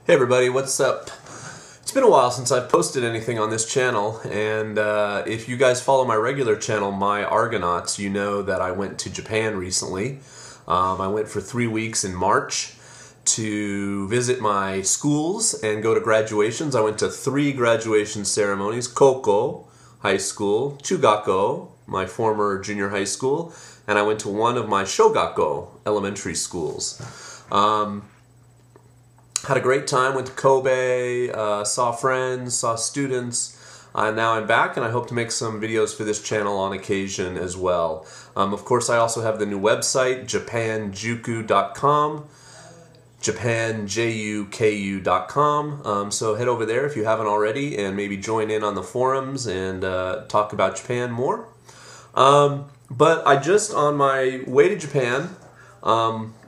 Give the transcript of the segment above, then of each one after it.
Hey everybody, what's up? It's been a while since I've posted anything on this channel, and if you guys follow my regular channel, My Argonauts, you know that I went to Japan recently. I went for 3 weeks in March to visit my schools and go to graduations. I went to 3 graduation ceremonies: Koko, high school; Chugako, my former junior high school; and I went to one of my Shogako, elementary schools. Had a great time, went to Kobe, saw friends, saw students. Now I'm back and I hope to make some videos for this channel on occasion as well. Of course, I also have the new website, japanjuku.com, japanjuku.com. So head over there if you haven't already and maybe join in on the forums and talk about Japan more. But I just, on my way to Japan,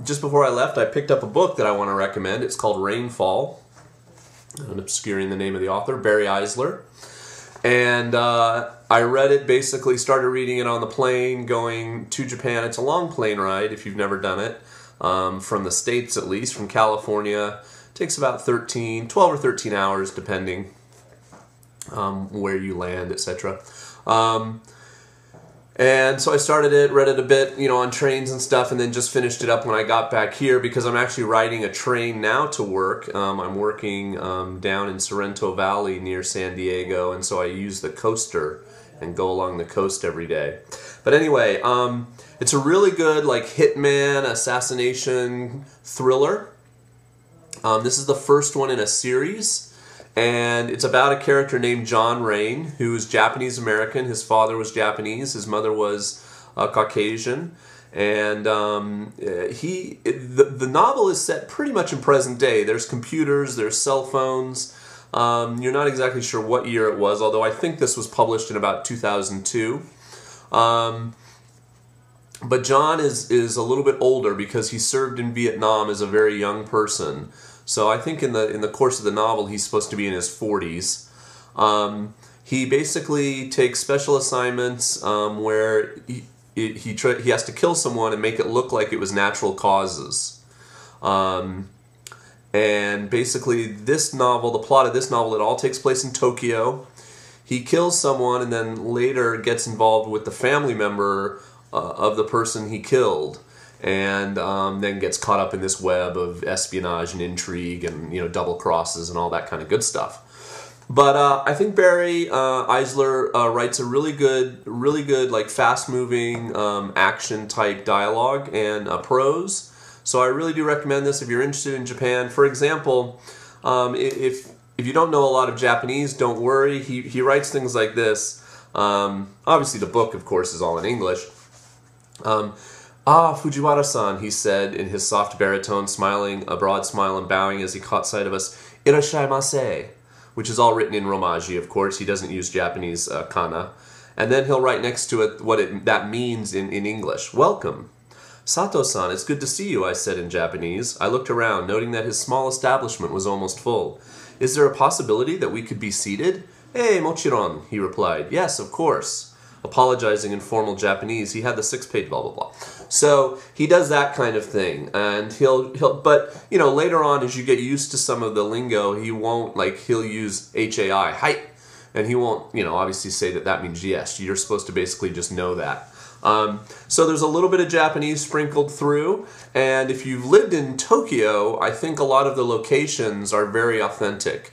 just before I left, I picked up a book that I want to recommend. It's called Rainfall. I'm obscuring the name of the author, Barry Eisler. And I read it, basically started reading it on the plane going to Japan. It's a long plane ride if you've never done it, from the States at least, from California. It takes about 12 or 13 hours depending where you land, etc. And so I started it, read it a bit, on trains and stuff, and then just finished it up when I got back here because I'm actually riding a train now to work. I'm working down in Sorrento Valley near San Diego, and so I use the coaster and go along the coast every day. But anyway, it's a really good hitman assassination thriller. This is the first one in a series. And it's about a character named John Rain, who is Japanese-American. His father was Japanese, his mother was Caucasian. And the novel is set pretty much in present day. There's computers, there's cell phones. You're not exactly sure what year it was, although I think this was published in about 2002. But John is a little bit older because he served in Vietnam as a very young person. So I think in the course of the novel, he's supposed to be in his 40s. He basically takes special assignments where he has to kill someone and make it look like it was natural causes. And basically, this novel, the plot of this novel, it all takes place in Tokyo. He kills someone and then later gets involved with the family member of the person he killed. And then gets caught up in this web of espionage and intrigue and double crosses and all that kind of good stuff. But I think Barry Eisler writes a really good fast-moving action type dialogue and prose. So I really do recommend this if you're interested in Japan. For example, if you don't know a lot of Japanese, don't worry. He writes things like this. Obviously, the book, of course, is all in English. "Ah, Fujiwara-san," he said in his soft baritone, smiling a broad smile and bowing as he caught sight of us. "Irashaimase," which is all written in Romaji, of course. He doesn't use Japanese kana. And then he'll write next to it what that means in English. "Welcome." "Sato-san, it's good to see you," I said in Japanese. I looked around, noting that his small establishment was almost full. "Is there a possibility that we could be seated?" "Eh, mochiron," he replied. "Yes, of course." Apologizing in formal Japanese, he had the 6-page blah blah blah. So he does that kind of thing, and but later on, as you get used to some of the lingo, he won't he'll use hai, hai, and he won't obviously say that means yes. You're supposed to basically just know that. So there's a little bit of Japanese sprinkled through, and if you've lived in Tokyo, I think a lot of the locations are very authentic.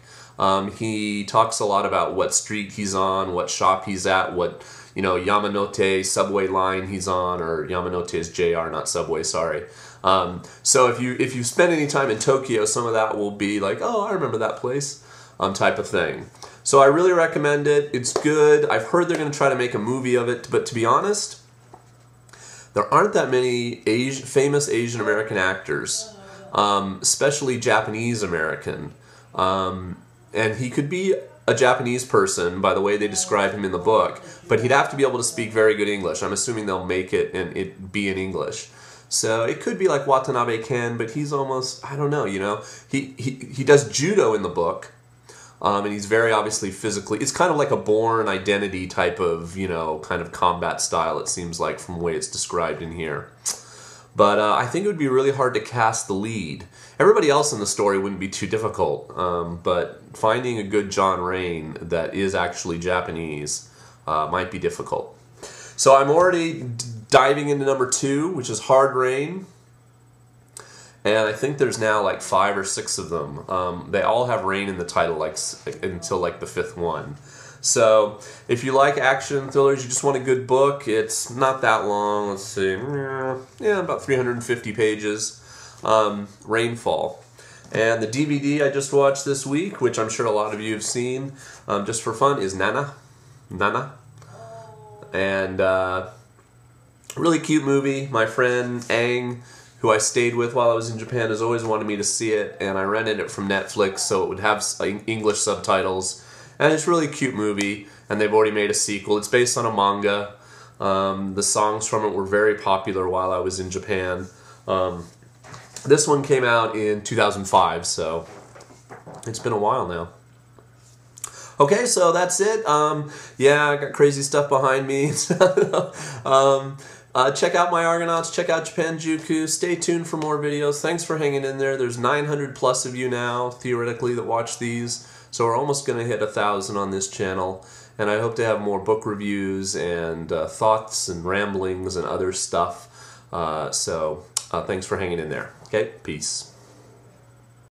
He talks a lot about what street he's on, what shop he's at, what Yamanote subway line he's on, or Yamanote is JR, not subway, sorry. So if you spend any time in Tokyo, some of that will be like, oh, I remember that place, type of thing. So I really recommend it. It's good. I've heard they're going to try to make a movie of it, but to be honest, there aren't that many famous Asian American actors, especially Japanese American. And he could be a Japanese person by the way they describe him in the book, but he'd have to be able to speak very good English. I'm assuming they'll make it and it be in English. So it could be like Watanabe Ken, but he's almost, I don't know, he does judo in the book, and he's very obviously physically, it's kind of like a Bourne Identity type of, kind of combat style, it seems like, from the way it's described in here. But I think it would be really hard to cast the lead. Everybody else in the story wouldn't be too difficult, but finding a good John Rain that is actually Japanese might be difficult. So I'm already diving into number 2, which is Hard Rain. And I think there's now like 5 or 6 of them. They all have rain in the title until like the 5th one. So if you like action thrillers, you just want a good book, it's not that long. Let's see, yeah, about 350 pages. Rainfall. And the DVD I just watched this week, which I'm sure a lot of you have seen, just for fun, is Nana. And really cute movie. My friend Aang, who I stayed with while I was in Japan, has always wanted me to see it, and I rented it from Netflix so it would have English subtitles. And it's a really cute movie, and they've already made a sequel. It's based on a manga. The songs from it were very popular while I was in Japan. This one came out in 2005, so it's been a while now. Okay, so that's it. Yeah, I got crazy stuff behind me. Check out my Argonauts, check out Japanjuku, stay tuned for more videos. Thanks for hanging in there. There's 900 plus of you now, theoretically, that watch these. So we're almost going to hit 1,000 on this channel. And I hope to have more book reviews and thoughts and ramblings and other stuff. So thanks for hanging in there. Okay, peace.